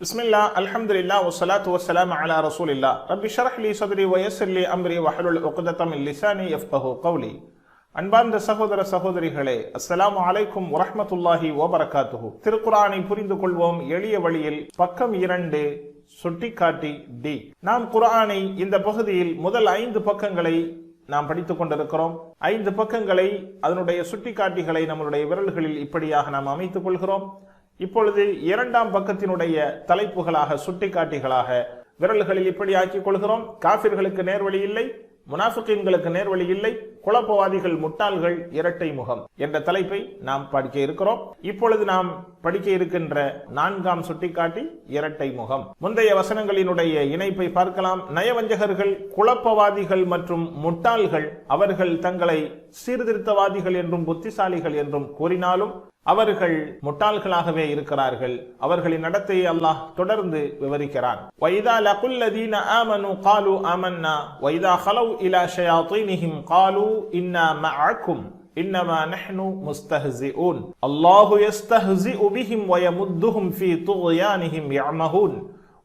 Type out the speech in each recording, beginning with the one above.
பிஸ்மில்லா அல்ஹம்துலில்லா வஸ்ஸலாத்து வஸ்ஸலாமு அலா ரசூலில்லா ரப்பி ஷ்ரஹ் லி ஸத்ரி வயஸ்ஸிர் லி அம்ரி வஹ்லுல் உக்ததம் மின் லிசானி யஃப்கஹு கௌலி. அன்பார்ந்த சகோதர சகோதரிகளே, அஸ்ஸலாமு அலைக்கும் வரஹ்மத்துல்லாஹி வபரகாத்துஹு. திருக்குர்ஆனை புரிந்து கொள்வோம் எளிய வழியில், பக்கம் 2, சுட்டிக்காட்டி டி. நாம் குர்ஆனை இந்த பகுதியில் முதல் 5 பக்கங்களை நாம் படித்துக் கொண்டிருக்கிறோம். 5 பக்கங்களை, அதனுடைய சுட்டிக்காட்டிகளை நம்மளுடைய விரல்களில் இப்படியாக நாம் அமைத்துக் கொள்கிறோம். இப்பொழுது 2ஆம் பக்கத்தினுடைய தலைப்புகளாக, சுட்டிக்காட்டிகளாக விரல்களில் இப்படி ஆக்கிக் கொள்கிறோம். காபிர்களுக்கு நேர்வழி இல்லை, முனாஃபிகீன்களுக்கு நேர்வழி இல்லை, குழப்பவாதிகள் முட்டாள்கள், இரட்டை முகம் என்ற தலைப்பை நாம் படிக்க இருக்கிறோம். இப்பொழுது நாம் படிக்க இருக்கின்ற 4ஆம் சுட்டிக்காட்டி இரட்டை முகம். முந்தைய வசனங்களினுடைய இணைப்பை பார்க்கலாம். நயவஞ்சகர்கள், குழப்பவாதிகள் மற்றும் முட்டாள்கள் அவர்கள் தங்களை சீர்திருத்தவாதிகள் என்றும் புத்திசாலிகள் என்றும் கூறினாலும் அவர்கள் முட்டாள்களாகவே இருக்கிறார்கள். அவர்களின் நடத்தையை அல்லாஹ் தொடர்ந்து விவரிக்கிறான். வைதா லகுல்லதீன ஆமனு காலு ஆமன்னா வைதா ஹலவ் இலா ஷயாத்தீனிஹிம் காலு இன்னா மஅக்கும் இன்னமா நஹ்னு முஸ்தஹ்சிஊன் அல்லாஹு யஸ்தஹ்சிஉ பிஹிம் வயமுத்துஹும் ஃபீ துக்யானிஹிம் யஅமஹூன்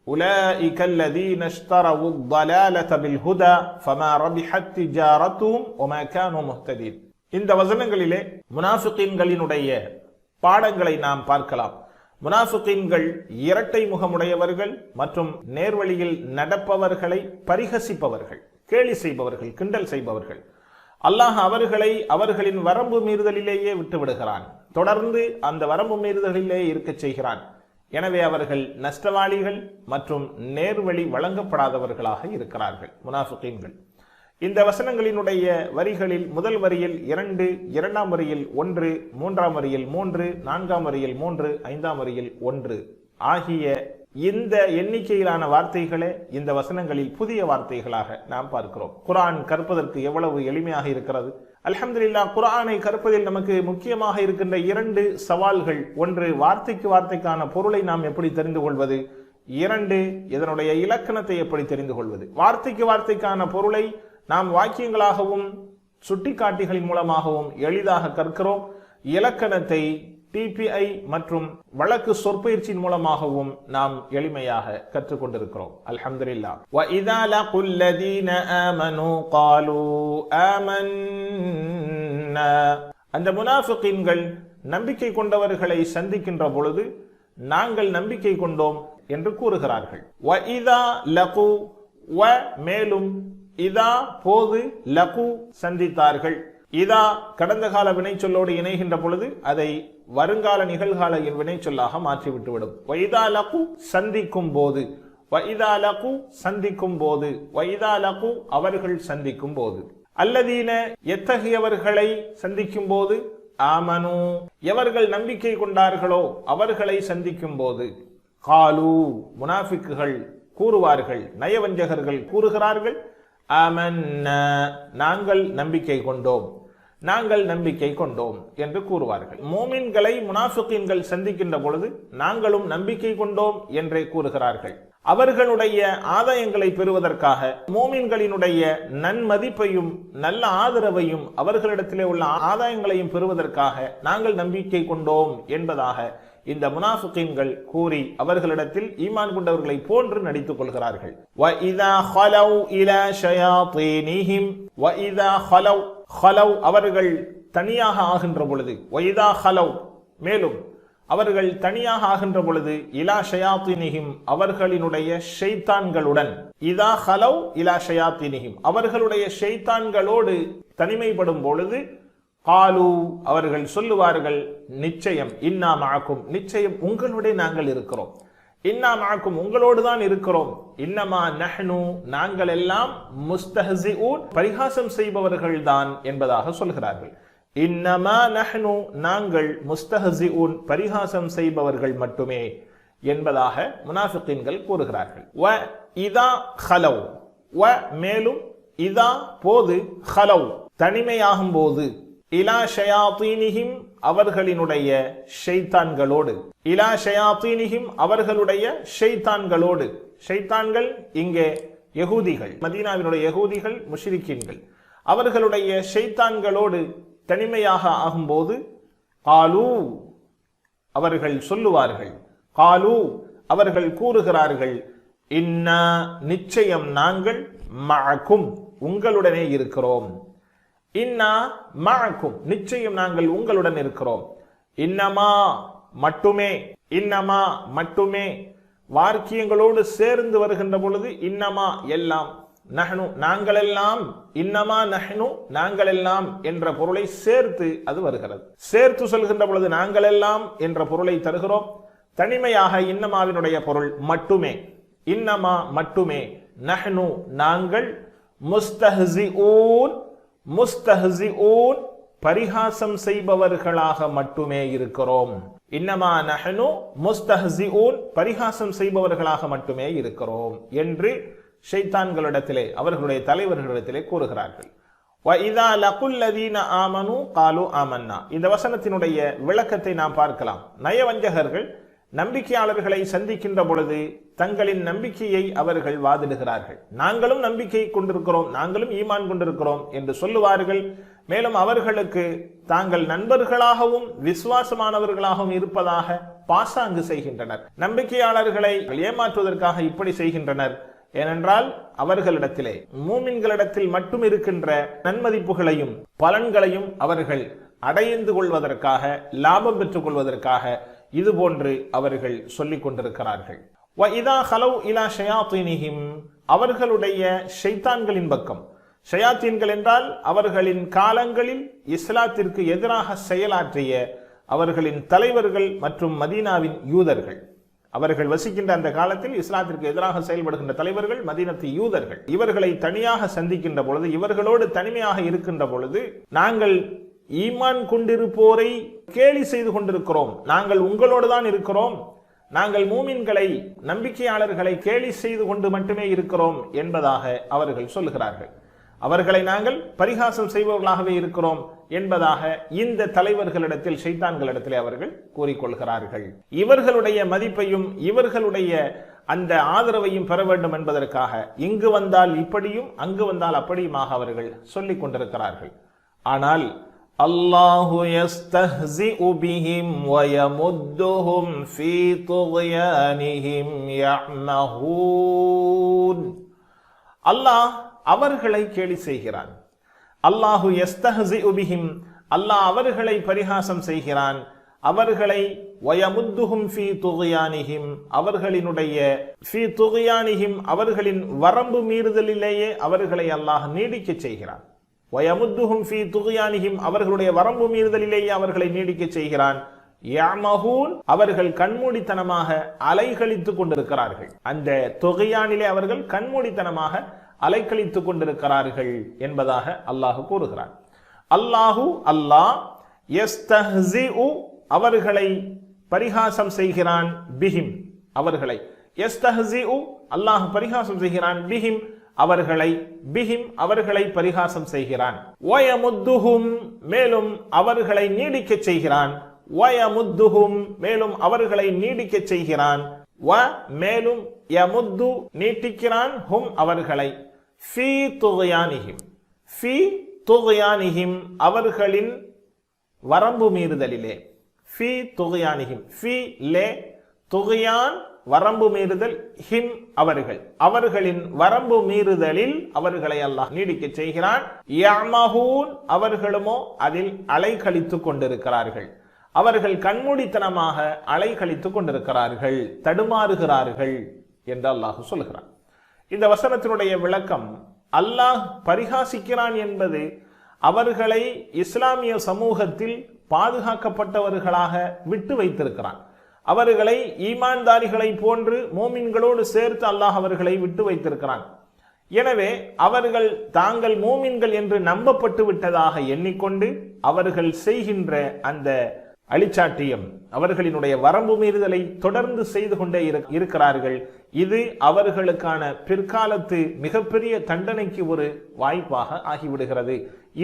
உலாயிக அல்லதீன இஷ்தரவு ضلالة بالهدى فما ربحت تجارتهم وما كانوا مهتدين. இந்த வசனங்களிலே முனாஃபிகீன்களினுடைய பாடங்களை நாம் பார்க்கலாம். முனாஃபிகீன்கள் இரட்டை முகமுடையவர்கள் மற்றும் நேர்வழியில் நடப்பவர்களை பரிகசிப்பவர்கள், கேலி செய்பவர்கள், கிண்டல் செய்பவர்கள். அல்லாஹ் அவர்களை அவர்களின் வரம்பு மீறுதலிலேயே விட்டு விடுகிறான். தொடர்ந்து அந்த வரம்பு மீறுதலிலே இருக்க செய்கிறான். எனவே அவர்கள் நஷ்டவாளிகள் மற்றும் நேர்வழி வழங்கப்படாதவர்களாக இருக்கிறார்கள் முனாஃபிகீன்கள். இந்த வசனங்களினுடைய வரிகளில் முதல் வரியில் 2, 2ஆம் வரியில் 1, 3ஆம் வரியில் 3, 4ஆம் வரியில் 3, 5ஆம் வரியில் 1 ஆகிய இந்த எண்ணிக்கையிலான வார்த்தைகளே இந்த வசனங்களில் புதிய வார்த்தைகளாக நாம் பார்க்கிறோம். குர்ஆன் கற்பதற்கு எவ்வளவு எளிமையாக இருக்கிறது! அல்ஹம்துலில்லாஹ். குர்ஆனை கற்பதில் நமக்கு முக்கியமாக இருக்கின்ற 2 சவால்கள். 1, வார்த்தைக்கு வார்த்தைக்கான பொருளை நாம் எப்படி தெரிந்து கொள்வது. 2, இதனுடைய இலக்கணத்தை எப்படி தெரிந்து கொள்வது. வார்த்தைக்கு வார்த்தைக்கான பொருளை நாம் வாக்கியங்களாகவும் சுட்டிக்காட்டிகளின் மூலமாகவும் எளிதாக கற்கிறோம். இலக்கணத்தை டிபிஐ மற்றும் வழக்கு சொற்பயிற்சியின் மூலமாகவும் நாம் எளிமையாக கற்றுக்கொண்டிருக்கிறோம். அல்ஹம்துலில்லாஹ். வஇதா லகுல்லதீன ஆமனு காலு ஆமன்னா, அந்த முனாஃபிகீன்கள் நம்பிக்கை கொண்டவர்களை சந்திக்கின்ற பொழுது நாங்கள் நம்பிக்கை கொண்டோம் என்று கூறுகிறார்கள். வஇதா லகு, வ மேலும், இதா போது, லகு சந்தித்தார்கள். இதா கடந்த கால வினை சொல்லோடு இணைகின்ற பொழுது அதை வருங்கால நிகழ்கால வினை சொல்லாக மாற்றிவிட்டுவிடும். வைதா லகு சந்திக்கும் போது, வைதா லகு சந்திக்கும் போது, வைதா லகு அவர்கள் சந்திக்கும் போது, அல்லதீன எத்தகையவர்களை சந்திக்கும் போது, ஆமனு எவர்கள் நம்பிக்கை கொண்டார்களோ அவர்களை சந்திக்கும் போது, காலு முனாஃபிக்குகள் கூறுவார்கள், நயவஞ்சகர்கள் கூறுகிறார்கள், ஆமன்னா நாங்கள் நம்பிக்கை கொண்டோம், நாங்கள் நம்பிக்கை கொண்டோம் என்று கூறுவார்கள். மோமின்களை முனாஃபிகீன்கள் சந்திக்கின்ற பொழுது நாங்களும் நம்பிக்கை கொண்டோம் என்றே கூறுகிறார்கள். அவர்களுடைய ஆதாயங்களை பெறுவதற்காக, மோமின்களினுடைய நன்மதிப்பையும் நல்ல ஆதரவையும் அவர்களிடத்திலே உள்ள ஆதாயங்களையும் பெறுவதற்காக நாங்கள் நம்பிக்கை கொண்டோம் என்பதாக இந்த முனாஃபிகீன்கள் கூறி அவர்களிடத்தில் ஈமான் கொண்டவர்களை போன்று நடித்துக் கொள்கிறார்கள். வஇதா ஹலவ் இலா ஷயாத்தீனிஹிம், வஇதா ஹலவ், ஹலவ் அவர்கள் தனியாக ஆகின்ற பொழுது, வஇதா ஹலவ் மேலும் அவர்கள் தனியாக ஆகின்ற பொழுது, இலா ஷயாத்தீனிஹிம் அவர்களினுடைய ஷைத்தான்களுடன், இதா ஹலவ் இலா ஷயாத்தீனிஹிம் அவர்களுடைய ஷைத்தான்களோடு தனிமைப்படும் பொழுது, காலு அவர்கள் சொல்லுவார்கள், நிச்சயம், இன்னா மஅக்கும் நிச்சயம் உங்களுடைய நாங்கள் இருக்கிறோம், இன்னா மஅக்கும் உங்களோடு தான் இருக்கிறோம், இன்னமா நஹ்னு நாங்கள் எல்லாம் முஸ்தஹ்சிஊன் பரிகாசம் செய்பவர்கள் தான் என்பதாக சொல்கிறார்கள். இன்னமா நஹ்னு நாங்கள், முஸ்தஹ்சிஊன் பரிகாசம் செய்பவர்கள் மட்டுமே என்பதாக முனாஃபிகீன்கள் கூறுகிறார்கள். வ இதா ஹலவ், வ மேலும், இதா போது, ஹலவ் தனிமையாகும் போது, இலா ஷயாத்தீனிஹிம் அவர்களினுடைய ஷைத்தான்களோடு, இலா ஷயாத்தீனிஹிம் அவர்களுடைய ஷைத்தான்களோடு. ஷைத்தான்கள் இங்கே யகூதிகள், மதீனாவினுடைய யகூதிகள், முஷ்ரிக்கீன்கள். அவர்களுடைய ஷைத்தான்களோடு தனிமையாக ஆகும்போது, காலு அவர்கள் சொல்லுவார்கள், காலு அவர்கள் கூறுகிறார்கள், இன்னா நிச்சயம் நாங்கள் மஅக்கும் உங்களுடனே இருக்கிறோம். இன்னா மஅக்கும் நிச்சயம் நாங்கள் உங்களுடன் இருக்கிறோம். இன்னமா மட்டுமே, இன்னமா மட்டுமே வாக்கியங்களோடு சேர்ந்து வருகின்ற பொழுது இன்னமா எல்லாம், நஹ்னு நாங்களெல்லாம், இன்னமா நஹ்னு நாங்களெல்லாம் என்ற பொருளை சேர்த்து அது வருகிறது. சேர்த்து சொல்கின்ற பொழுது நாங்களெல்லாம் என்ற பொருளை தருகிறோம். தனிமையாக இன்னமாவினுடைய பொருள் மட்டுமே, இன்னமா மட்டுமே, நஹ்னு நாங்கள், முஸ்தஹ்சிஊன் முஸ்தஹ்சிஊன் பரிகாசம் செய்பவர்களாக மட்டுமே இருக்கிறோம். இன்னமா நஹ்னு முஸ்தஹ்சிஊன் பரிகாசம் செய்பவர்களாக மட்டுமே இருக்கிறோம் என்று ஷைத்தான்களிடத்திலே, அவர்களுடைய தலைவர்களிடத்திலே கூறுகிறார்கள். وَإِذَا لَقُوا الَّذِينَ آمَنُوا قَالُوا آمَنَّا. இந்த வசனத்தினுடைய விளக்கத்தை நாம் பார்க்கலாம். நயவஞ்சகர்கள் நம்பிக்கையாளர்களை சந்திக்கின்ற பொழுது தங்களின் நம்பிக்கையை அவர்கள் வாதிடுகிறார்கள். நாங்களும் நம்பிக்கை கொண்டிருக்கிறோம், நாங்களும் ஈமான் கொண்டிருக்கிறோம் என்று சொல்லுவார்கள். மேலும் அவர்களுக்கு தாங்கள் நண்பர்களாகவும் விசுவாசமானவர்களாகவும் இருப்பதாக பாசாங்கு செய்கின்றனர். நம்பிக்கையாளர்களை ஏமாற்றுவதற்காக இப்படி செய்கின்றனர். ஏனென்றால் அவர்களிடத்திலே, மூமின்களிடத்தில் மட்டும் இருக்கின்ற நன்மதிப்புகளையும் பலன்களையும் அவர்கள் அடைந்து கொள்வதற்காக, லாபம் பெற்றுக் கொள்வதற்காக இது போன்று அவர்கள் சொல்லிக் கொண்டிருக்கிறார்கள். وَإِذَا خَلَوْا إِلَى شَيَاطِينِهِمْ அவர்களுடைய ஷைத்தான்களின் பக்கம். ஷயாத்தீன்கள் என்றால் அவர்களின் காலங்களில் இஸ்லாத்திற்கு எதிராக செயலாற்றிய அவர்களின் தலைவர்கள் மற்றும் மதீனாவின் யூதர்கள். அவர்கள் வசிக்கின்ற அந்த காலத்தில் இஸ்லாத்திற்கு எதிராக செயல்படுகின்ற தலைவர்கள் மதீனத்து யூதர்கள். இவர்களை தனியாக சந்திக்கின்ற பொழுது, இவர்களோடு தனிமையாக இருக்கின்ற பொழுது, நாங்கள் ஈமான் கொண்டிருப்போரை கேலி செய்து கொண்டிருக்கிறோம், நாங்கள் உங்களோடு தான் இருக்கிறோம், நாங்கள் மூமின்களை நம்பிக்கையாளர்களை கேலி செய்து கொண்டு மட்டுமே இருக்கிறோம் என்பதாக அவர்கள் சொல்லுகிறார்கள். அவர்களை நாங்கள் பரிகாசம் செய்பவர்களாகவே இருக்கிறோம் என்பதாக இந்த தலைவர்களிடத்தில், ஷைத்தான்களிடத்தில் அவர்கள் கூறிக்கொள்கிறார்கள். இவர்களுடைய மதிப்பையும் இவர்களுடைய அந்த ஆதரவையும் பெற வேண்டும் என்பதற்காக இங்கு வந்தால் இப்படியும் அங்கு வந்தால் அப்படியுமாக அவர்கள் சொல்லிக் கொண்டிருக்கிறார்கள். ஆனால் அல்லாஹு யஸ்தஹ்ஸிஉ பிஹிம் வ யமுத்துஹும் ஃபீ துக்யானிஹிம் யஅமஹூன். அல்லாஹ் அவர்களை கேலி செய்கிறான். அல்லாஹு யஸ்தஹ்ஸிஉ பிஹிம், அல்லாஹ் அவர்களை பரிகாசம் செய்கிறான். அவர்களை வயமுத்துஹும் ஃபீ துக்யானிஹிம், அவர்களினுடைய ஃபீ துக்யானிஹிம் அவர்களின் வரம்பு மீறுதலிலேயே அவர்களை அல்லாஹ் நீடிக்க செய்கிறான். வயமுத்துஹும் ஃபீ துக்யானிஹிம் அவர்களுடைய வரம்பு மீறுதலிலேயே அவர்களை நீடிக்க செய்கிறான். யஅமஹூன் அவர்கள் கண்மூடித்தனமாக அலைகழித்துக் கொண்டிருக்கிறார்கள். அந்த துக்யானிலே அவர்கள் கண்மூடித்தனமாக அலைக்கழித்துக் கொண்டிருக்கிறார்கள் என்பதாக அல்லாஹ் கூறுகிறார். அல்லாஹ் யஸ்தஹ்ஸிஉ அவர்களை பரிகாசம் செய்கிறான். பிஹிம் அவர்களை, யஸ்தஹ்ஸிஉ அல்லாஹ் பரிகாசம் செய்கிறான். பிஹிம் அவர்களை, பிஹிம் அவர்களை பரிகாசம் செய்கிறான். வயமுத்துஹும் மேலும் அவர்களை நீடிக்க செய்கிறான். வயமுத்துஹும் மேலும் அவர்களை நீடிக்க செய்கிறான். வ மேலும் யமுத்து நீட்டிக்கிறான். ஹும் அவர்களை, ஃபீ துக்யானிஹிம், ஃபீ துக்யானிஹிம் அவர்களின் வரம்பு மீறுதலிலே. ஃபீ துக்யானிஹிம், ஃபீ லே துக்யான் வரம்பு மீறுதல், ஹிம் அவர்கள், அவர்களின் வரம்பு மீறுதலில் அவர்களை அல்லாஹ் நீடிக்க செய்கிறான். யஅமஹூன் அவர்களுமோ அதில் அலைகழித்துக் கொண்டிருக்கிறார்கள். அவர்கள் கண்மூடித்தனமாக அலைகழித்துக் கொண்டிருக்கிறார்கள், தடுமாறுகிறார்கள் என்று அல்லாஹ் சொல்கிறான். இந்த வசனத்தினுடைய விளக்கம், அல்லாஹ் பரிகாசிக்கிறான் என்பது அவர்களை இஸ்லாமிய சமூகத்தில் பாதுகாக்கப்பட்டவர்களாக விட்டு வைத்திருக்கிறான். அவர்களை ஈமான்தாரிகளை போன்று மூமின்களோடு சேர்த்து அல்லாஹ் அவர்களை விட்டு வைத்திருக்கிறான். எனவே அவர்கள் தாங்கள் மூமின்கள் என்று நம்பப்பட்டு விட்டதாக எண்ணிக்கொண்டு அவர்கள் செய்கின்ற அந்த அழிச்சாட்டியம், அவர்களினுடைய வரம்பு மீறுதலை தொடர்ந்து செய்து கொண்டே இருக்கிறார்கள். இது அவர்களுக்கான பிற்காலத்து மிகப்பெரிய தண்டனைக்கு ஒரு வாய்ப்பாக ஆகிவிடுகிறது.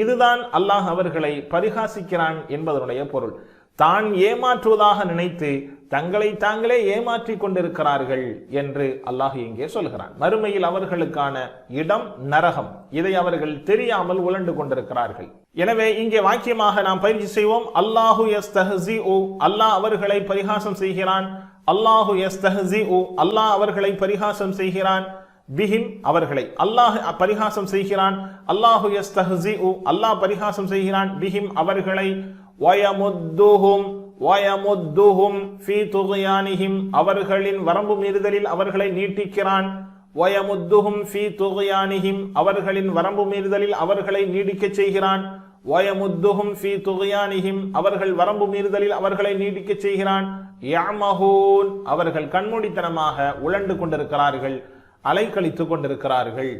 இதுதான் அல்லாஹ் அவர்களை பரிகாசிக்கிறான் என்பதனுடைய பொருள். தான் ஏமாற்றுவதாக நினைத்து தங்களை தாங்களே ஏமாற்றிக் கொண்டிருக்கிறார்கள் என்று அல்லாஹ் இங்கே சொல்கிறான். மறுமையில் அவர்களுக்கான இடம் நரகம். இதை அவர்கள் தெரியாமல் உழண்டு கொண்டிருக்கிறார்கள். எனவே இங்கே வாக்கியமாக நாம் பயிற்சி செய்வோம். அல்லாஹு யஸ்தஹ்ஸிஉ, அல்லாஹ் அவர்களை பரிகாசம் செய்கிறான். அல்லாஹு யஸ்தஹ்ஸிஉ, அல்லாஹ் அவர்களை பரிகாசம் செய்கிறான். பிஹிம், அவர்களை அல்லாஹ் பரிகாசம் செய்கிறான். அல்லாஹு யஸ்தஹ்ஸிஉ, அல்லாஹ் பரிகாசம் செய்கிறான். பிஹிம், அவர்களை. வயமுத்துஹும் வயமுத்துஹும் ஃபீ துக்யானிஹிம், அவர்களின் வரம்பு மீறுதலில் அவர்களை நீட்டிக்கிறான். வயமுத்துஹும் ஃபீ துக்யானிஹிம், அவர்களின் வரம்பு மீறுதலில் அவர்களை நீடிக்க செய்கிறான். வயமுத்துஹும் ஃபீ துக்யானிஹிம், அவர்கள் வரம்பு மீறுதலில் அவர்களை நீடிக்க செய்கிறான். யஅமஹூன், அவர்கள் கண்மூடித்தனமாக உழண்டு கொண்டிருக்கிறார்கள், அலைக்கழித்துக் கொண்டிருக்கிறார்கள்.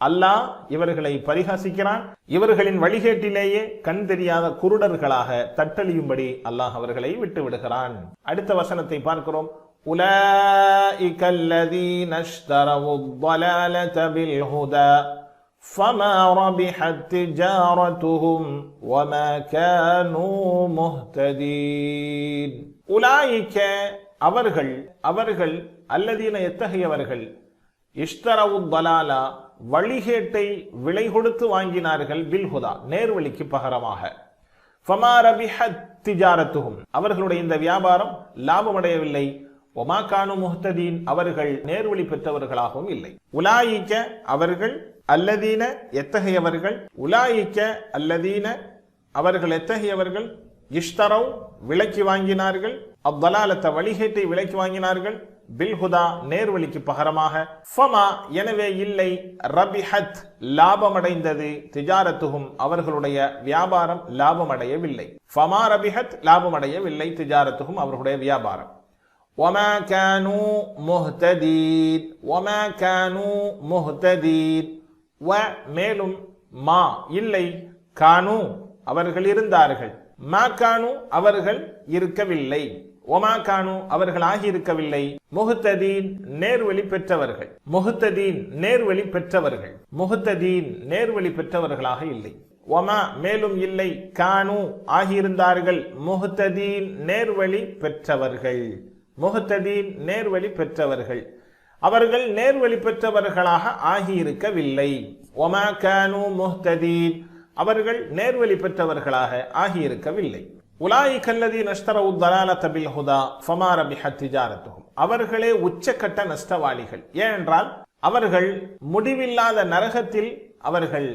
அல்லாஹ் இவர்களை பரிகாசிக்கிறான். இவர்களின் வழிகேட்டிலேயே கண் தெரியாத குருடர்களாக தட்டழியும்படி அல்லாஹ் அவர்களை விட்டு விடுகிறான். அடுத்த வசனத்தை பார்க்கிறோம். உலாயிக அல்லதீன இஷ்தரவு ضلالة بالهدى فما ربحت تجارتهم وما كانوا مهتدين. உலாயிக, அவர்கள் அல்லதீன, எத்தகையவர்கள், இஷ்தரவு ضلالة, வழிகேட்டை விலை கொடுத்து வாங்கினார்கள், பில்ஹுதா, நேர்வழிக்கு பகரமாக. ஃபமா ரபிஹத் திஜாரத்துஹும், அவர்களுடைய இந்த வியாபாரம் லாபமடையவில்லை. ஒமா கானு முஹ்ததீன், அவர்கள் நேர்வழி பெற்றவர்களாகவும் இல்லை. உலாயிக்க, அவர்கள், அல்லதீன, எத்தகையவர்கள், உலாயிக்க அல்லதீன, அவர்கள் எத்தகையவர்கள், இஷ்தரவ், விலைக்கு வாங்கினார்கள், அவ்வலாலத்த, வழிகேட்டை விலைக்கு வாங்கினார்கள், பில்ஹுதா, நேர்வழிக்கு பகரமாக. ஃபமா, எனவே இல்லை, ரபிஹத், லாபமடைந்தது, திஜாரத்துஹும், அவர்களுடைய வியாபாரம் லாபமடையவில்லை. ஃபமா ரபிஹத், லாபமடையவில்லை, திஜாரத்துஹும், அவர்களுடைய வியாபாரம். வமா கானூ முஹ்ததீன், வமா கானூ முஹ்ததீன். வ, மேலும், மா, இல்லை, கானூ, அவர்கள் இருந்தார்கள், மா கானூ, அவர்கள் இருக்கவில்லை, ஒமா கானு, அவர்கள் ஆகியிருக்கவில்லை, முஹ்ததீன், நேர்வழி பெற்றவர்கள், முஹ்ததீன், நேர்வழி பெற்றவர்கள், முஹ்ததீன், நேர்வழி பெற்றவர்களாக இல்லை. ஒமா, மேலும் இல்லை, கானு, ஆகியிருந்தார்கள், முஹ்ததீன், நேர்வழி பெற்றவர்கள், முஹ்ததீன், நேர்வழி பெற்றவர்கள், அவர்கள் நேர்வழி பெற்றவர்களாக ஆகியிருக்கவில்லை. ஒமா கானு முஹ்ததீன், அவர்கள் நேர்வழி பெற்றவர்களாக ஆகியிருக்கவில்லை. உலாயிக அல்லதீன இஷ்தரவு ضلالة بالهدى فما ربحت تجارتهم, அவர்களே உச்சக்கட்ட நஷ்டவாளிகள். ஏனென்றால் அவர்கள் முடிவில்லாத நரகத்தில், அவர்கள்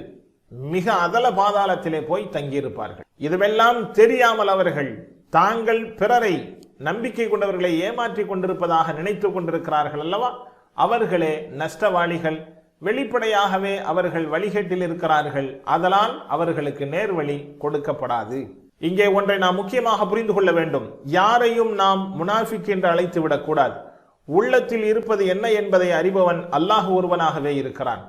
மிக அதல பாதாளத்திலே போய் தங்கியிருப்பார்கள். இதுவெல்லாம் தெரியாமல் அவர்கள் தாங்கள் பிறரை, நம்பிக்கை கொண்டவர்களை ஏமாற்றிக் கொண்டிருப்பதாக நினைத்துக் கொண்டிருக்கிறார்கள் அல்லவா, அவர்களே நஷ்டவாளிகள். வெளிப்படையாகவே அவர்கள் வழிகேட்டில் இருக்கிறார்கள். அதனால் அவர்களுக்கு நேர்வழி கொடுக்கப்படாது. இங்கே ஒன்றை நாம் முக்கியமாக புரிந்து கொள்ள வேண்டும். யாரையும் நாம் முனாஃபிக் என்று அழைத்து விடக்கூடாது. உள்ளத்தில் இருப்பது என்ன என்பதை அறிபவன் அல்லாஹ் ஒருவனாகவே இருக்கிறான்.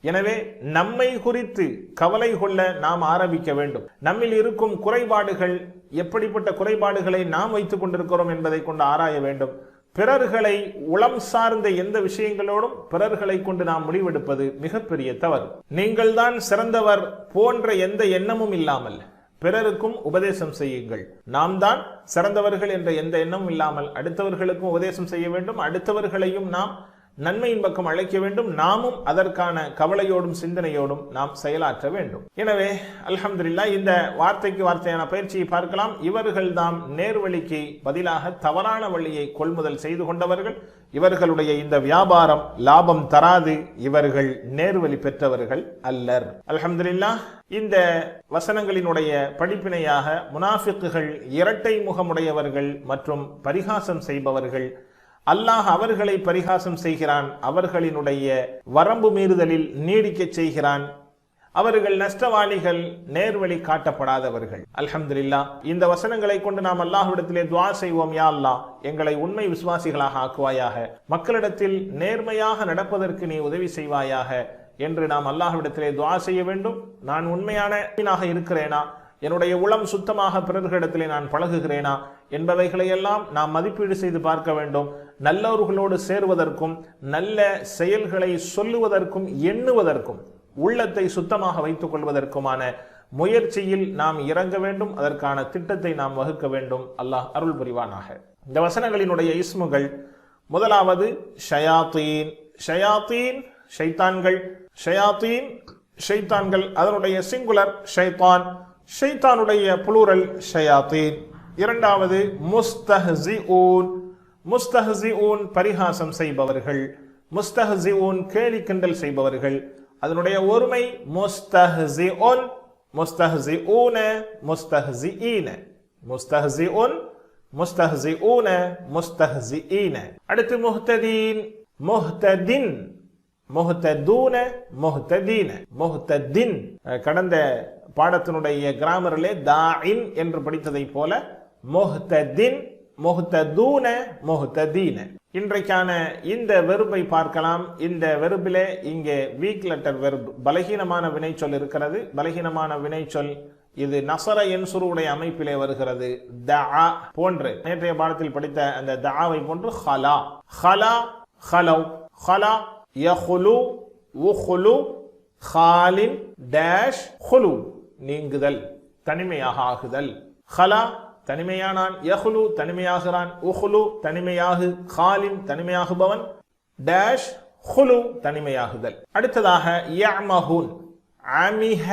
எனவே நம்மை குறித்து கவலை கொள்ள நாம் ஆரம்பிக்க வேண்டும். நம்மில் இருக்கும் குறைபாடுகள், எப்படிப்பட்ட குறைபாடுகளை நாம் வைத்துக் கொண்டிருக்கிறோம் என்பதை கொண்டு ஆராய வேண்டும். பிறர்களை உளம் சார்ந்த எந்த விஷயங்களோடும் பிறர்களை கொண்டு நாம் முடிவெடுப்பது மிகப்பெரிய தவறு. நீங்கள் தான் சிறந்தவர் போன்ற எந்த எண்ணமும் இல்லாமல் பிறருக்கும் உபதேசம் செய்யுங்கள். நாம் தான் சிறந்தவர்கள் என்ற எந்த எண்ணமும் இல்லாமல் அடுத்தவர்களுக்கும் உபதேசம் செய்ய வேண்டும். அடுத்தவர்களையும் நாம் நன்மையின் பக்கம் அழைக்க வேண்டும். நாமும் அதற்கான கவலையோடும் சிந்தனையோடும் நாம் செயலாற்ற வேண்டும். எனவே அல்ஹம்துலில்லாஹ், இந்த வார்த்தைக்கு வார்த்தையான பயிற்சியை பார்க்கலாம். இவர்கள் தாம் நேர்வழிக்கு பதிலாக தவறான வழியை கொள்முதல் செய்து கொண்டவர்கள். இவர்களுடைய இந்த வியாபாரம் லாபம் தராது. இவர்கள் நேர்வழி பெற்றவர்கள் அல்லர். அல்ஹம்துலில்லாஹ், இந்த வசனங்களினுடைய படிப்பினையாக முனாஃபிக்குகள், இரட்டை முகமுடையவர்கள் மற்றும் பரிகாசம் செய்பவர்கள், அல்லாஹ் அவர்களை பரிகாசம் செய்கிறான், அவர்களினுடைய வரம்பு மீறுதலில் நீடிக்க செய்கிறான், அவர்கள் நஷ்டவாளிகள், நேர்வழி காட்டப்படாதவர்கள். அல்ஹம்துலில்லாஹ், இந்த வசனங்களை கொண்டு நாம் அல்லாஹ்விடத்திலே துஆ செய்வோம். யா அல்லாஹ், எங்களை உண்மை விசுவாசிகளாக ஆக்குவாயாக, மக்களிடத்தில் நேர்மையாக நடப்பதற்கு நீ உதவி செய்வாயாக என்று நாம் அல்லாஹ்விடத்திலே துஆ செய்ய வேண்டும். நான் உண்மையான இருக்கிறேனா, என்னுடைய உளம் சுத்தமாக பிறர்களிடத்திலே நான் பழகுகிறேனா என்பவைகளையெல்லாம் நாம் மதிப்பீடு செய்து பார்க்க வேண்டும். நல்லவர்களோடு சேருவதற்கும் நல்ல செயல்களை சொல்லுவதற்கும் எண்ணுவதற்கும் உள்ளத்தை சுத்தமாக வைத்துக் கொள்வதற்குமான முயற்சியில் நாம் இறங்க வேண்டும், அதற்கான திட்டத்தை நாம் வகுக்க வேண்டும். அல்லாஹ் அருள் புரிவானாக. இந்த வசனங்களினுடைய இஸ்முகள், முதலாவது ஷயாத்தீன். ஷயாத்தீன் ஷைத்தான்கள், ஷயாத்தீன் ஷைத்தான்கள், அதனுடைய சிங்குலர் ஷைத்தான், ஷைத்தானுடைய புளூரல் ஷயாத்தீன். இரண்டாவது முஸ்தஹ்ஸிஊன். முஸ்தஹ்ஸிஊன் பரிகாசம் செய்பவர்கள், முஸ்தஹ்ஸிஊன் கேலி கிண்டல் செய்பவர்கள், அதனுடைய ஒருமை முஸ்தஹ்ஸிஊன், முஸ்தஹ்ஸிஊன, முஸ்தஹ்ஸிஈன. முஸ்தஹ்ஸிஊன், முஸ்தஹ்ஸிஊன, முஸ்தஹ்ஸிஈன. அடுத்து முஹ்ததீன், முஹ்ததின், முஹ்ததூன, முஹ்ததீன. முஹ்ததின் கடந்த பாடத்தினுடைய கிராமரிலே தாஇன் என்று படித்ததை போல முஹ்ததின், முஹ்ததூன, முஹ்ததீன. இன்றைக்கான இந்த வெர்பை பார்க்கலாம். இந்த வெர்பிலே இங்கே வீக் லெட்டர் வெர்ப், பலகீனமான வினைச்சொல் இருக்கிறது. பலகீனமான வினைச்சொல் இது நசர என்சுருடைய அமைப்பிலே வருகிறது. தஆ போன்று நேற்றைய பாடத்தில் படித்த அந்த தஆவை போன்று ஹலா, ஹலா, ஹலவ், ஹலா, யஹுலு, உஹுலு, ஹாலின் டேஷ் ஹுலு நீங்குதல், தனிமையாக ஆகுதல். ஹலா தனிமையானான், யஹுலு தனிமையாகிறான், உஹுலு தனிமையாகு, ஹாலின் தனிமையாகுபவன், டேஷ் ஹுலு தனிமையாகுதல். அடுத்ததாக யஅமஹுன், அமிஹ,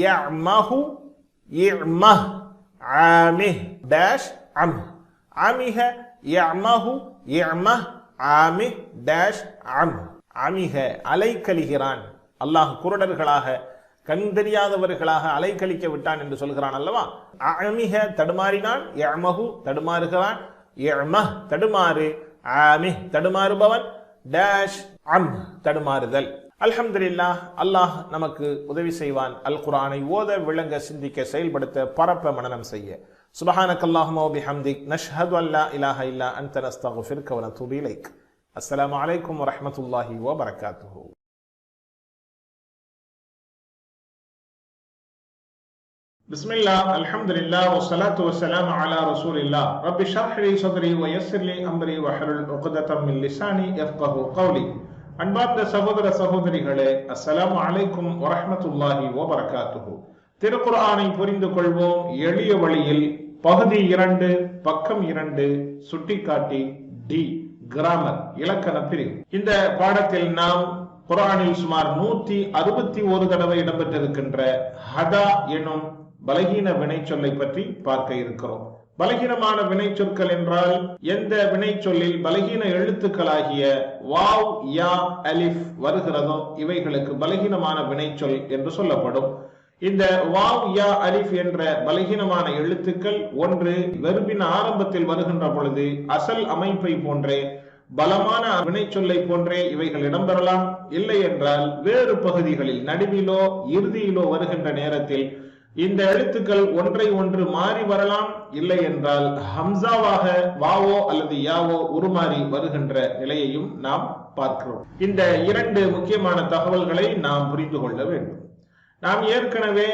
யஅமஹு, இஅமஹ், ஆமிஹ் டேஷ் அம், அமிஹ, யஅமஹு, இஅமஹ், ஆமிஹ் டேஷ் அம். அமிஹ அலைக்கழிகிறான். அல்லாஹ் குருடர்களாக கண் தெரியாதவர்களாக அலைக்கழிக்க விட்டான் என்று சொல்கிறான் அல்லவா. அமிஹ தடுமாறினான், யஅமஹு தடுமாறுகிறான், இஅமஹ் தடுமாறு, ஆமிஹ் தடுமாறுபவன், டேஷ் அம் தடுமாறுதல். அல்ஹம்துலில்லாஹ், அல்லாஹ் நமக்கு உதவி செய்வான். அல் குர்ஆனை ஓத, விளங்க, சிந்திக்க, செயல்படுத்த, பரப்ப, மனனம் செய்ய. சுப்ஹானக்கல்லாஹும்ம வ பிஹம்திக், நஷ்ஹது அன் லா இலாஹா இல்லா அன்த, நஸ்தக்ஃபிருக வ நதூபு இலைக். அஸ்ஸலாமு அலைக்கும் வ ரஹ்மத்துல்லாஹி வ பரகாத்துஹு. பிஸ்மில்லாஹ், அல்ஹம்துலில்லாஹ், வஸ்ஸலாத்து வஸ்ஸலாமு அலா ரசூலில்லாஹ். ரப்பி ஷ்ரஹ் லி ஸத்ரி வ யஸ்ஸிர் லி அம்ரி வஹ்லுல் உக்ததம் மின் லிசானி யஃப்கஹு கௌலி. அன்பார்ந்த சகோதர சகோதரிகளே, அஸ்ஸலாமு அலைக்கும் வ ரஹ்மத்துல்லாஹி வ பரகாத்துஹு. திருக்குர்ஆனை புரிந்து கொள்வோம் எளிய வழியில், பகுதி 2, பக்கம் 2, சுட்டிக்காட்டி டி, கிராமர், இலக்கண பிரிவு. இந்த பாடத்தில் நாம் குர்ஆனில் சுமார் 161 தடவை இடம்பெற்றிருக்கின்ற ஹதா எனும் பலகீன வினைச்சொல்லை பற்றி பார்க்க இருக்கிறோம். பலகீனமான வினைச்சொற்கள் என்றால் எந்த வினைச்சொல்லில் பலகீன எழுத்துக்களாகிய வாவ், யா, அலிஃப் வருகிறதோ இவைகளுக்கு பலகீனமான வினைச்சொல் என்று சொல்லப்படும். இந்த வாவ், யா, அலிஃப் என்ற பலகீனமான எழுத்துக்கள் ஒன்று வெர்பின் ஆரம்பத்தில் வருகின்ற பொழுது அசல் அமைப்பை போன்றே பலமான வினைச்சொல்லை போன்றே இவைகள் இடம்பெறலாம். இல்லை என்றால் வேறு பகுதிகளில் நடுவிலோ இறுதியிலோ வருகின்ற நேரத்தில் இந்த எழுத்துக்கள் ஒன்றை ஒன்று மாறி வரலாம். இல்லை என்றால் ஹம்சாவாக வாவோ அல்லது யாவோ உருமாறி வருகின்ற நிலையையும் நாம் பார்க்கிறோம். இந்த 2 முக்கியமான தகவல்களை நாம் புரிந்து கொள்ள வேண்டும். நாம் ஏற்கனவே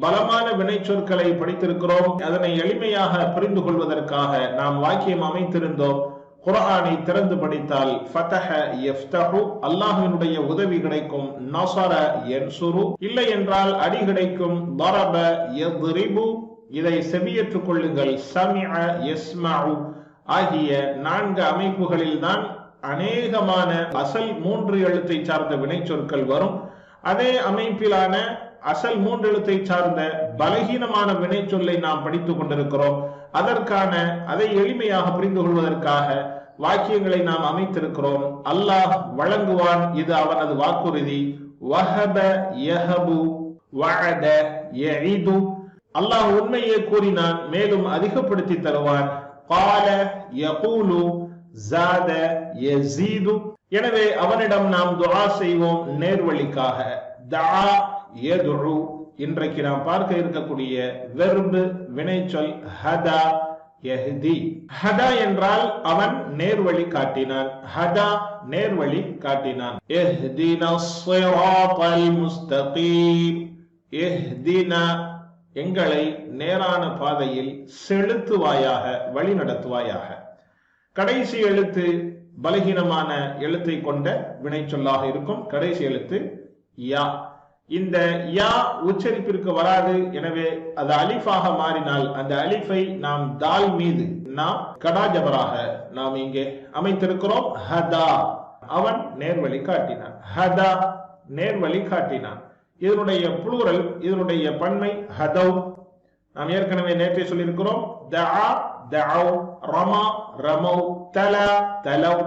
பலமான வினைச்சொற்களை படித்திருக்கிறோம். அதனை எளிமையாக புரிந்து கொள்வதற்காக நாம் வாக்கியம் அமைத்திருந்தோம். குர்ஆனை திறந்து படித்தால் ஃபதஹ யஃப்தஹு, அல்லாஹ்வினுடைய உதவி கிடைக்கும், நஸர யன்சுரு, இல்லை என்றால் அடி கிடைக்கும், தரப யத்ரிபு, இதை செவியேற்றுக் கொள்ளுங்கள், சமிஅ யஸ்மஉ ஆகிய 4 அமைப்புகளில் தான் அநேகமான அசல் 3 எழுத்தை சார்ந்த வினைச்சொற்கள் வரும். அதே அமைப்பிலான அசல் 3 எழுத்தை சார்ந்த பலகீனமான வினைச்சொல்லை நாம் படித்துக் கொண்டிருக்கிறோம். அதற்கான அதை எளிமையாக புரிந்து கொள்வதற்காக வாக்கியங்களை நாம் அமைத்திருக்கிறோம். அல்லாஹ் வழங்குவான், இது அவனது வாக்குறுதி. வஹப யஹபு, வஅத யஇது, அல்லாஹ் உண்மையே கூறினான், மேலும் அதிகப்படுத்தி தருவான். கால யகூலு, ஜாத யஸீது, எனவே அவனிடம் நாம் துஆ செய்வோம் நேர்வழிக்காக. தஆ யதுஉ, இன்றைக்கு நாம் பார்க்க இருக்கக்கூடிய வெர்ப் வினைச்சொல் ஹதா யஹ்தி. ஹதா என்றால் அவன் நேர்வழி காட்டினான். ஹதா நேர்வழி காட்டினான். இஹ்தினஸ் ஸிராத்தல் முஸ்தகீம், இஹ்தினா எங்களை நேரான பாதையில் செலுத்துவாயாக, வழி நடத்துவாயாக. கடைசி எழுத்து பலகீனமான எழுத்தை கொண்ட வினைச்சொல்லாக இருக்கும். கடைசி எழுத்து யா. இந்த யா உச்சரிப்பிற்கு வராது. எனவே அது அலிஃபாக மாறினால் அந்த அலிஃபை நாம் தால் மீது நாம் கடாஜபராக நாம் இங்கே அமைத்திருக்கிறோம். ஹதா, அவன் நேர்வழி காட்டினான். ஹதா, நேர்வழி காட்டினான். இதனுடைய புளூரல், இதனுடைய பன்மை ஹதவ். நாம் ஏற்கனவே நேற்றே சொல்லியிருக்கிறோம். தஆ தஅவ், ரமா ரமவ், தலா தலவ்.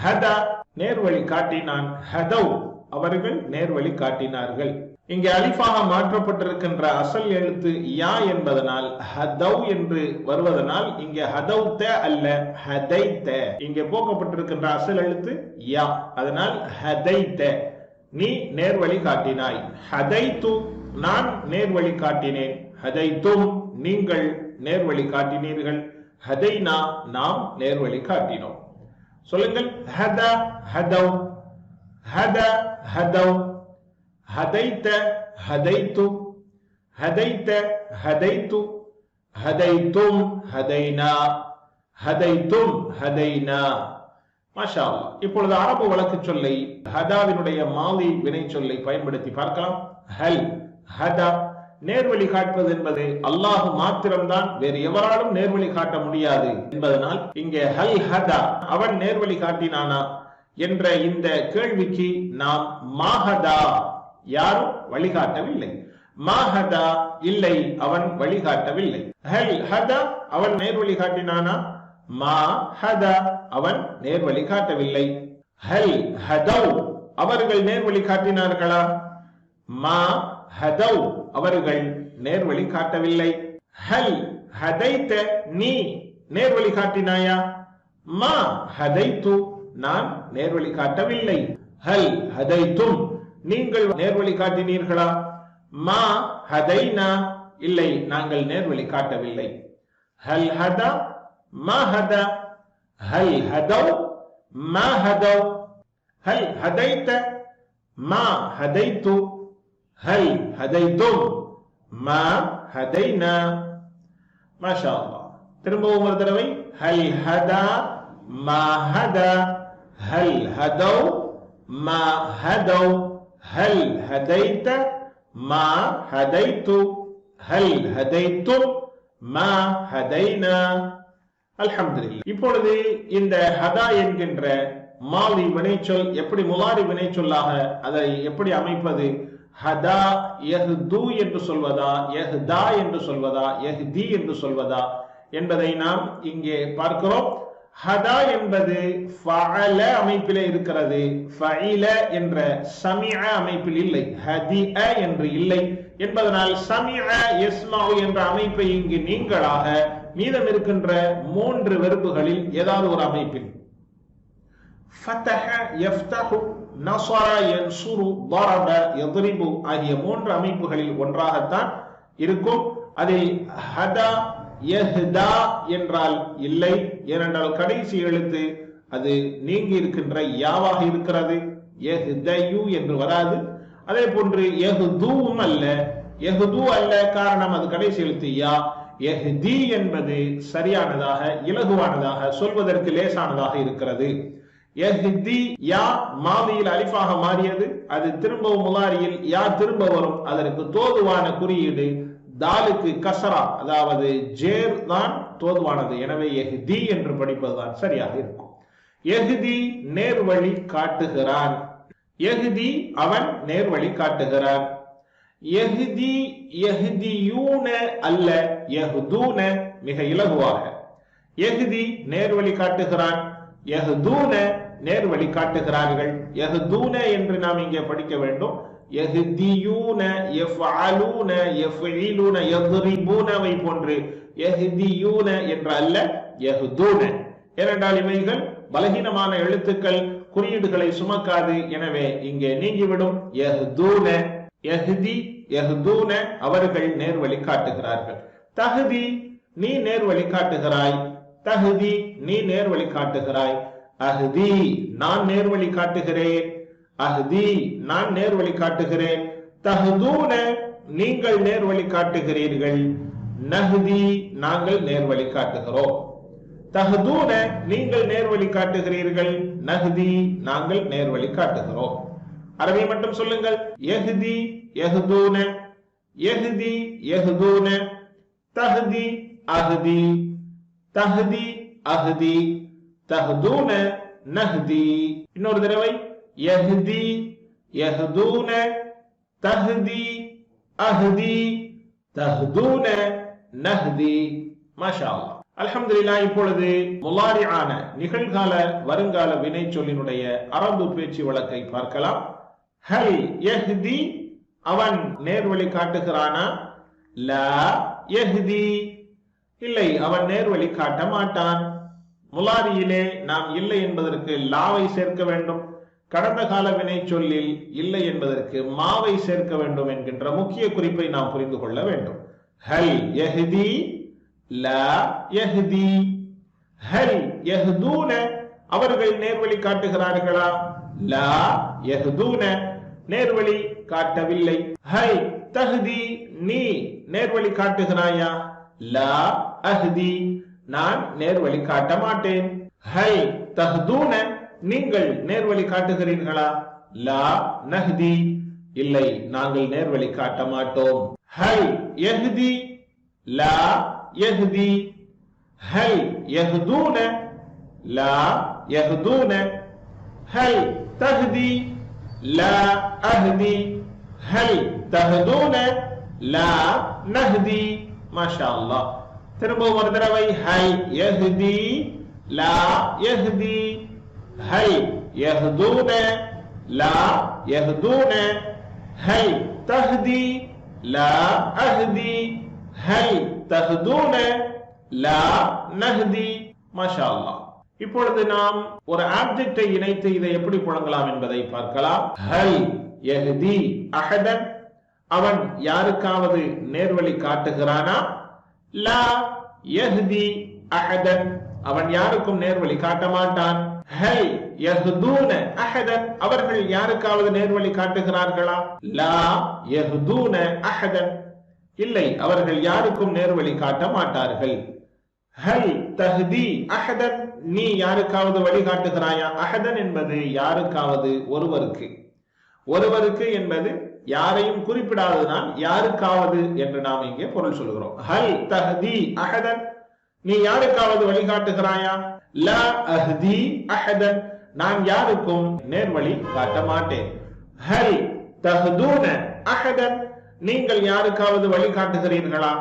ஹதா, நேர்வழி காட்டினான். ஹதவ், அவர்கள் நேர்வழி காட்டினார்கள். இங்கே அலிஃபாக மாற்றப்பட்டிருக்கின்ற அசல் எழுத்து யா என்பதனால் ஹதவ் என்று வருவதனால் இங்கே ஹதவ்த அல்ல ஹதைத. இங்கே போக்கப்பட்டிருக்கின்ற அசல் எழுத்து யா, அதனால் ஹதைத, நீ நேர்வழி காட்டினாய். ஹதைத்து, நான் நேர்வழி காட்டினேன். ஹதைத்தும், நீங்கள் நேர்வழி காட்டினீர்கள். ஹதைனா, நாம் நேர்வழி காட்டினோம். சொல்லுங்கள். ஹதா ஹதவ், ஹதா ஹதவ், ஹதைத ஹதைத்து, ஹதைத ஹதைத்து, ஹதைத்தும் ஹதைனா, ஹதைத்தும் ஹதைனா. மாஷா அல்லாஹ். இப்பொழுது அரபு வழக்கு சொல்லை ஹதாவினுடைய மாலி வினை சொல்லை பயன்படுத்தி பார்க்கலாம். ஹல், ஹதா. நேர்வழி காட்டுவது என்பது அல்லாஹ் மாத்திரம்தான், வேறு எவராலும் நேர்வழி காட்ட முடியாது என்பதனால் இங்கே ஹல் ஹதா, அவன் நேர்வழி காட்டினானா என்ற இந்த கேள்விக்கு நாம் மாஹதா, யாரும் வழிகாட்டவில்லை. மாஹதா, இல்லை, அவன் வழிகாட்டவில்லை. ஹல் ஹதா, அவன் நேர்வழி காட்டினானா? மா ஹதா, அவன் நேர்வழி காட்டவில்லை. ஹல் ஹதவ், அவர்கள் நேர்வழி காட்டினார்களா? மா ஹதவ், அவர்கள் நேர்வழி காட்டவில்லை. ஹல் ஹதைத, நீ நேர்வழி காட்டினாயா? மா ஹதைத்து, நான் நேர்வழி காட்டவில்லை. ஹல் ஹதைத்தும், நீங்கள் நேர்வழி காட்டினீர்களா? மா ஹதைனா, இல்லை, நாங்கள் நேர்வழி காட்டவில்லை. ஹல் ஹதா மா ஹதா, ஹல் ஹதவ் மா ஹதவ், ஹல் ஹதைத மா ஹதைத்து, ஹல் ஹதைத்தும் மா ஹதைனா. மாஷா அல்லாஹ். திரும்பவும் ஒரு தடவை. ஹல் ஹதா மா ஹதா, ஹல் ஹதவ் மா ஹதவ், ஹல் ஹதைத மா ஹதைத்து, ஹல் ஹதைத்தும் மா ஹதைனா. அல்ஹம்துலில்லாஹ். இப்பொழுது இந்த ஹதா என்கின்ற மாலி வினைச்சொல் எப்படி முலாரி வினைச்சொல்லாக அதை எப்படி அமைப்பது? ஹதா யஹ்து என்று சொல்வதா, யஹ்தா என்று சொல்வதா, யஹ்தி என்று சொல்வதா என்பதை நாம் இங்கே பார்க்கிறோம். ஹதா என்பது ஃபஅல அமைப்பிலே இருக்கிறது, ஃபஇல என்ற சமிஅ அமைப்பில் இல்லை, ஹதிஅ என்று இல்லை என்பதனால் சமிஅ யஸ்மஉ என்ற அமைப்பை இங்கு நீங்களாக மீதம் இருக்கின்ற 3 வெர்புகளில் ஏதாவது ஒரு அமைப்பில் ஃபதஹ யஃப்தஹு, நஸர யன்சுரு, ضرب யضرب ஆகிய 3 அமைப்புகளில் ஒன்றாகத்தான் இருக்கும். அதில் ஹதா யஹ்தா என்றால் இல்லை, ஏனென்றால் கடைசி எழுத்து அது நீங்கி இருக்கின்ற யாவாக இருக்கிறது. யஹ்தயு என்று வராது. அதே போன்று யஹ்துவும் அல்ல, யஹ்து அல்ல, காரணம் அது கடைசி எழுத்து யா. யஹ்தி என்பது சரியானதாக, இலகுவானதாக, சொல்வதற்கு லேசானதாக இருக்கிறது. யஹ்தி யா மாதியில் அலிஃபாக மாறியது, அது திரும்பவும் முலாரியில் யா திரும்ப வரும். அதற்கு தோதுவான குறியீடு தாலுக்கு கசரா, அதாவது ஜேர் தான் தோதுவானது. எனவே யஹ்தி என்று படிப்பதுதான் சரியாக இருக்கும். யஹ்தி நேர்வழி காட்டுகிறான். யஹ்தி அவன் நேர்வழி காட்டுகிறான். யஹ்தி யஹ்தியூன அல்ல, யஹ்தூன மிக இலகுவாக. யஹ்தி நேர்வழி காட்டுகிறான், யஹ்தூன நேர்வழி காட்டுகிறார்கள். யஹ்தூன என்று நாம் இங்கே படிக்க வேண்டும். யஹ்தியூன, யஃஅலூன, யஃஇலூன, யضربூனவை போன்று யஹ்தியூன என்று அல்ல, யஹ்தூன. ஏனென்றால் இவைகள் பலகீனமான எழுத்துக்கள், குறியீடுகளை சுமக்காது. எனவே இங்கே நீங்கிவிடும். யஹ்தூன, யஹ்தி யஹ்தூன, அவர்கள் நேர்வழி காட்டுகிறார்கள். தஹ்தி, நீ நேர்வழி காட்டுகிறாய். தஹ்தி, நீ நேர்வழி காட்டுகிறாய். அஹ்தி, நான் நேர்வழி காட்டுகிறேன். அஹ்தி, நான் நேர்வழி காட்டுகிறேன். தஹ்தூன, நீங்கள் நேர்வழி காட்டுகிறீர்கள். நஹ்தி, நாங்கள் நேர்வழி காட்டுகிறோம். தஹ்தூன, நீங்கள் நேர்வழி காட்டுகிறீர்கள். நஹ்தி, நாங்கள் நேர்வழி காட்டுகிறோம். அரபி மட்டும் சொல்லுங்கள். யஹ்தி யஹ்தூன, யஹ்தி யஹ்தூன, தஹ்தி அஹ்தி, தஹ்தி அஹ்தி, தஹ்தூன நஹ்தி. இன்னொரு தடவை யஹ்தி யஹ்தூன, தஹ்தி அஹ்தி, தஹ்தூன நஹ்தி. மாஷா அல்லாஹ். அல்ஹம்துலில்லாஹ். இப்பொழுது முலாரிஆன நிகழ்கால வருங்கால வினை சொல்லினுடைய அரபு பேச்சு வழக்கை பார்க்கலாம். ஹல் யஹ்தி, அவன் நேர்வழி காட்டுகிறானா? லா யஹ்தி, இல்லை, அவன் நேர்வழி காட்ட மாட்டான். முலாரியிலே நாம் இல்லை என்பதற்கு லாவை சேர்க்க வேண்டும். கடந்த கால வினை சொல்லில் இல்லை என்பதற்கு மாவை சேர்க்க வேண்டும் என்கின்ற முக்கிய குறிப்பை நாம் புரிந்து கொள்ள வேண்டும். ஹல் யஹ்தி, லா யஹ்தி. ஹல் யஹ்தூன, அவர்கள் நேர்வழி காட்டுகிறார்களா? லா யஹ்தூன, நேர்வழி காட்டவில்லை. ஹல் தஹ்தி, நீ நேர்வழி காட்டுகிறாயா? லா அஹ்தி, நான் நேர்வழி காட்ட மாட்டேன். ஹல் தஹ்தூன, நீங்கள் நேர்வழி காட்டுகிறீர்களா? லா நஹ்தி, இல்லை, நாங்கள் நேர்வழி காட்ட மாட்டோம். ஹல் யஹ்தி, லா யஹ்தி. ஹல் யஹ்தூன, லா யஹ்தூன. ஹல் தஹ்தி, லா அஹ்தி. ஹல் தஹ்தூன, லா நஹ்தி. மாஷா அல்லாஹ். திரும்பவும் ஒரு தடவை ஹல் யஹ்தி, லா யஹ்தி. ஹல் யஹ்தூன, லா யஹ்தூன. ஹல் தஹ்தி, லா அஹ்தி. ஹல் தஹ்தூன, லா நஹ்தி. மாஷா அல்லாஹ். இப்பொழுது நாம் ஒரு ஆப்ஜெக்டை இணைத்து இதை எப்படி புழங்கலாம் என்பதை பார்க்கலாம். ஹல் யஹ்தி அஹதன், அவன் யாருக்காவது நேர்வழி காட்டுகிறானா? லா யஹ்தி அஹதன், அவன் யாருக்கும் நேர்வழி காட்ட மாட்டான். ஹல் யஹ்தூன அஹதன், அவர்கள் யாருக்காவது நேர்வழி காட்டுகிறார்களா? லா யஹ்தூன அஹதன், இல்லை, அவர்கள் யாருக்கும் நேர்வழி காட்ட மாட்டார்கள். ஹல் தஹ்தி அஹதன், நீ யாருக்காவது வழிகாட்டுகிறாயா? அஹதன் என்பது யாருக்காவது, ஒருவருக்கு. ஒருவருக்கு என்பது யாரையும் குறிப்பிடாததுதான் யாருக்காவது என்று நாம் இங்கே பொருள் சொல்கிறோம். ஹல் தஹ்தி அஹதன், நீ யாருக்காவது வழிகாட்டுகிறாயா? லா அஹ்தி அஹதன், நான் யாருக்கும் நேர்வழி காட்ட மாட்டேன். ஹல் தஹ்தூன அஹதன், நீங்கள் யாருக்காவது வழிகாட்டுகிறீர்களா?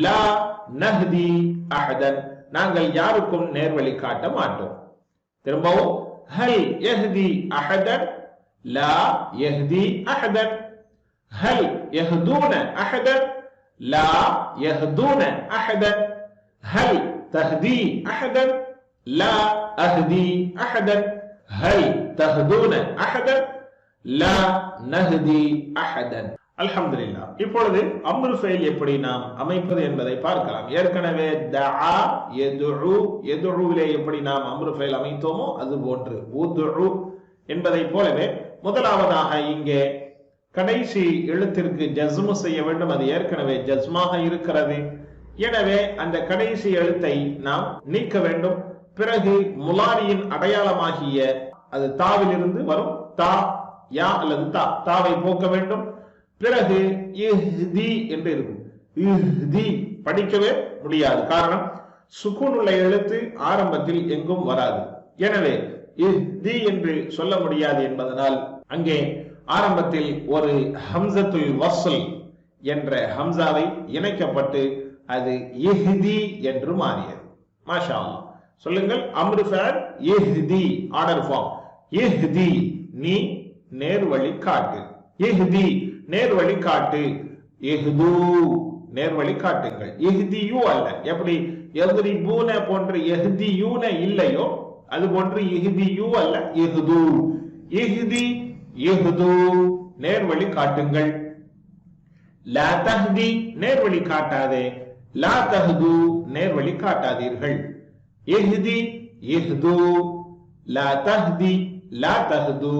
லா நஹ்தி அஹதன், நாங்கள் யாருக்கும் நேர்வழி காட்ட மாட்டோம். திரும்பவும் ஹல் யஹ்தி அஹதன், லா யஹ்தி அஹதன். ஹல் யஹ்தூன அஹதன், லா யஹ்தூன அஹதன். ஹல் தஹ்தி அஹதன், லா அஹ்தி அஹதன். ஹல் தஹ்தூன அஹதன், லா நஹ்தி அஹதன். அல்ஹம்துலில்லாஹ். இப்பொழுது அம்ரு ஃபைல் எப்படி நாம் அமைப்பது என்பதை பார்க்கலாம். ஏற்கனவே தஆ, யதுஉ, யதுஉவிலே எப்படி நாம் அம்ரு ஃபைல் அமைத்தோமோ அது போன்று உதுஉ என்பதை போலவே முதலாவதாக இங்கே கடைசி எழுத்திற்கு ஜஸ்மு செய்ய வேண்டும். அது ஏற்கனவே ஜஸ்மாக இருக்கிறது. எனவே அந்த கடைசி எழுத்தை நாம் நீக்க வேண்டும். பிறகு முலாரியின் அடையாளமாகிய அது தாவிலிருந்து வரும் தா, யா அல்லது தா, தாவை போக்க வேண்டும். பிறகு இஹ்தி என்று இருக்கும். இஹ்தி படிக்கவே முடியாது. காரணம், சுக்கூன் உள்ள எழுத்து ஆரம்பத்தில் எங்கும் வராது. எனவே இஹ்தி என்று சொல்ல முடியாது என்பதனால் அங்கே ஆரம்பத்தில் ஒரு ஹம்சத்துல் வஸ்ல் என்ற ஹம்சாவை இணைக்கப்பட்டு அது இஹ்தி என்று மாறியது. மாஷா அல்லாஹ். சொல்லுங்கள், அம்ரு ஃபஅல் இஹ்தி, ஆர்டர் ஃபார்ம். இஹ்தி, நீ நேர்வழி காட்டு. இஹ்தி, நேர்வழி காட்டு. இஹ்து, நேர்வழி காட்டுங்கள். இஹ்தியு அல்ல. எப்படி யத்ரிபூன போன்று யஹ்தியூன இல்லையோ அது போன்று இஹ்தியு அல்ல, இஹ்து. இஹ்தி, இஹ்து, நேர்வழி காட்டுங்கள். லா தஹ்தி, நேர்வழி காட்டாதே. லா தஹ்து, நேர்வழி காட்டாதீர்கள். இஹ்தி, இஹ்து, லா தஹ்தி, லா தஹ்து.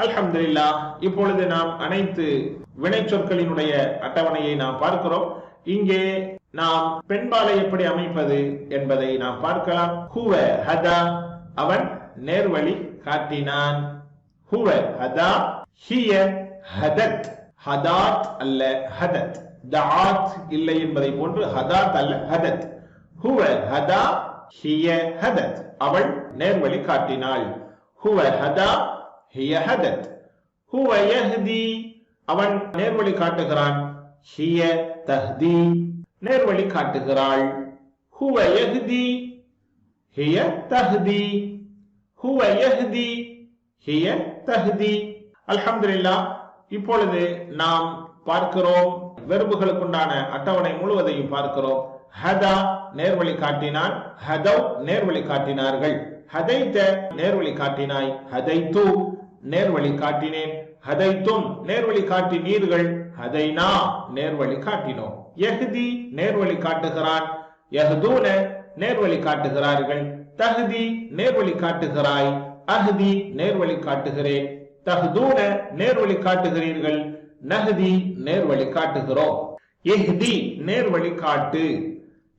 அல்ஹம்துலில்லாஹ். இப்பொழுது நாம் அனைத்து வினை சொற்களினுடைய அட்டவணையை நாம் பார்க்கிறோம். இங்கே நாம் பெண்பாலை எப்படி அமைப்பது என்பதை நாம் பார்க்கலாம். ஹுவ ஹதா, அவன் நேர்வழி காட்டினான். ஹுவ ஹதா, ஹிய ஹதத். ஹதாத் அல்ல ஹதத். தஆத் இல்லை என்பதை போன்று ஹதாத் அல்ல ஹதத். ஹுவ ஹதா ஹிய ஹதத். அவள் நேர்வழி காட்டினாள். ஹுவ ஹதா ஹிய ஹதத். ஹுவ யஹ்தி அவன் நேர்வழி காட்டுகிறான். ஹிய தஹ்தி நேர்வழி காட்டுகிறாள். ஹுவ யஹ்தி ஹிய தஹ்தி. ஹுவ யஹ்தி ஹிய தஹ்தி. அல்ஹம்துலில்லாஹ். இப்பொழுது நாம் பார்க்கிறோம் வெர்புகளுக்குண்டான அட்டவணை முழுவதையும் பார்க்கிறோம். ஹதா நேர்வழி காட்டினான். ஹதவ் நேர்வழி காட்டினார்கள். ஹதைத நேர்வழி காட்டினாய். ஹதைத்து நேர்வழி காட்டினேன். ஹதைத்தும் நேர்வழி காட்டினீர்கள். ஹதைனா நேர்வழி காட்டினோம். யஹ்தி நேர்வழி காட்டுகிறான். யஹ்தூன நேர்வழி காட்டுகிறார்கள். தஹ்தி நேர்வழி காட்டுகிறாய். அஹ்தி நேர்வழி காட்டுகிறேன். தஹ்தூன நேர்வழி காட்டுகிறீர்கள். நஹ்தி நேர்வழி காட்டுகிறோம். இஹ்தி நேர்வழி காட்டு.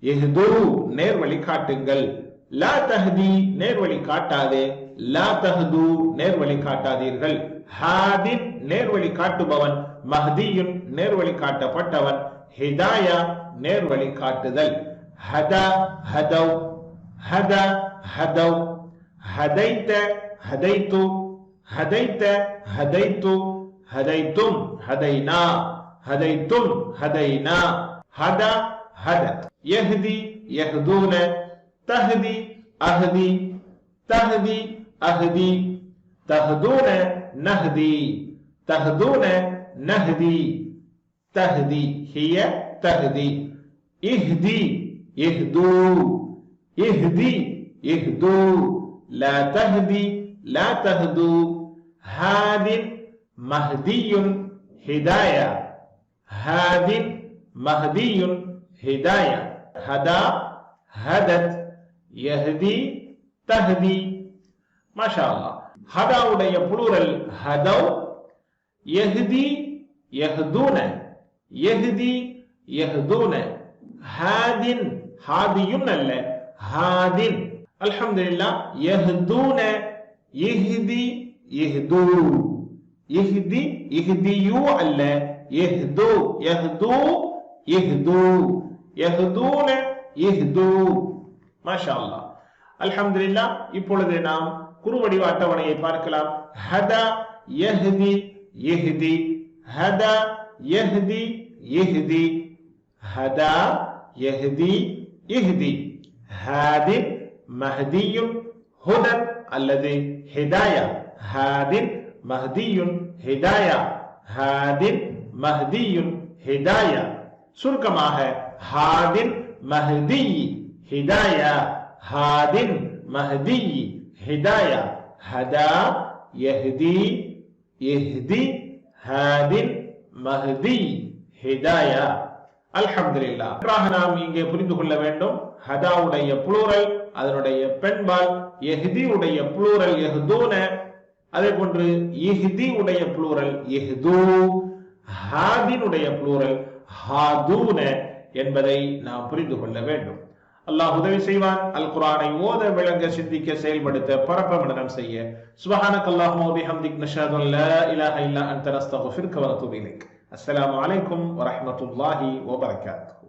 இஹ்து நேர்வழி காட்டுங்கள். லா தஹ்தி நேர்வழி காட்டாதே. லா தஹ்து நேர்வழி காட்டாதீர்கள். ஹாதின் நேர்வழி காட்டுபவன். மஹ்தியுன் நேர்வழி காட்டப்பட்டவன். ஹிதாயா நேர்வழி காட்டுதல். ஹதா ஹதவ். ஹதா ஹதவ். ஹதைத ஹதைத்து. ஹதைத ஹதைத்து. ஹதைத்தும் ஹதைனா. ஹதைத்தும் ஹதைனா. ஹதா ஹதத். யஹ்தி யஹ்தூன. தஹ்தி அஹ்தி. தஹ்தி அஹ்தி. தஹ்தூன நஹ்தி. தஹ்தூன நஹ்தி. தஹ்தி ஹிய தஹ்தி. இஹ்தி இஹ்து. இஹ்தி இஹ்து. லா தஹ்தி லா தஹ்து. ஹாதின் மஹ்தியுன் ஹிதாயா. ஹாதின் மஹ்தியுன் ஹிதாயா. ஹதா ஹதத். யஹ்தி தஹ்தி. மாஷா அல்லாஹ். ஹதாவுடைய புளூரல் ஹதவ். யஹ்தி யஹ்தூன. யஹ்தி யஹ்தூன. ஹாதின் ஹாதியுன் அல்ல ஹாதின். அல்ஹம்துலில்லாஹ். யஹ்தூன இஹ்தி இஹ்து. இஹ்தி இஹ்தியு அல்ல இஹ்து. யஹ்து இஹ்து. யஹ்தூன இஹ்து. மாஷா அல்லாஹ். அல்ஹம்துலில்லாஹ். இப்பொழுது நாம் குறுவடிவ அட்டவணையை பார்க்கலாம். ஹதா யஹ்தி யஹ்தி. ஹதா யஹ்தி யஹ்தி. ஹதா யஹ்தி யஹ்தி. ஹாதின் மஹ்தியுன் ஹுதன் அல்லது ஹிதாயா. ஹாதின் மஹ்தியுன் ஹிதாயா. ஹாதின் மஹ்தியுன் ஹிதாயா. சுருக்கமாக ஹாதின் மஹ்தி ஹிதாயா. ஹாதின் மஹ்தி ஹிதாயா. ஹதா யஹ்தி யஹ்தி. ஹாதின் மஹ்தி ஹிதாயா. அல்ஹம்துலில்லாஹ். நாம் இங்கே புரிந்து கொள்ள வேண்டும். ஹதாவுடைய புளூரல் அதனுடைய பெண்பால். யஹ்தி உடைய புளூரல் யஹ்தூன. அதே போன்று இஹ்தி உடைய புளூரல் இஹ்து. ஹாதினுடைய புளூரல் ஹாதூன என்பதை நாம் புரிந்து கொள்ள வேண்டும். அல்லாஹ் உதவி செய்வான். அல் குர்ஆனை ஓத விளங்க சிந்திக்க செயல்படுத்த பரப்ப மனனம் செய்ய. சுப்ஹானக்கல்லாஹும்ம வ பிஹம்திக நஷ்ஹது அன் லா இலாஹா இல்லா அன்த நஸ்தக்ஃபிருக வ நதூபு இலைக். அஸ்ஸலாமு அலைக்கும் வ ரஹ்மத்துல்லாஹி வ பரகாத்துஹு.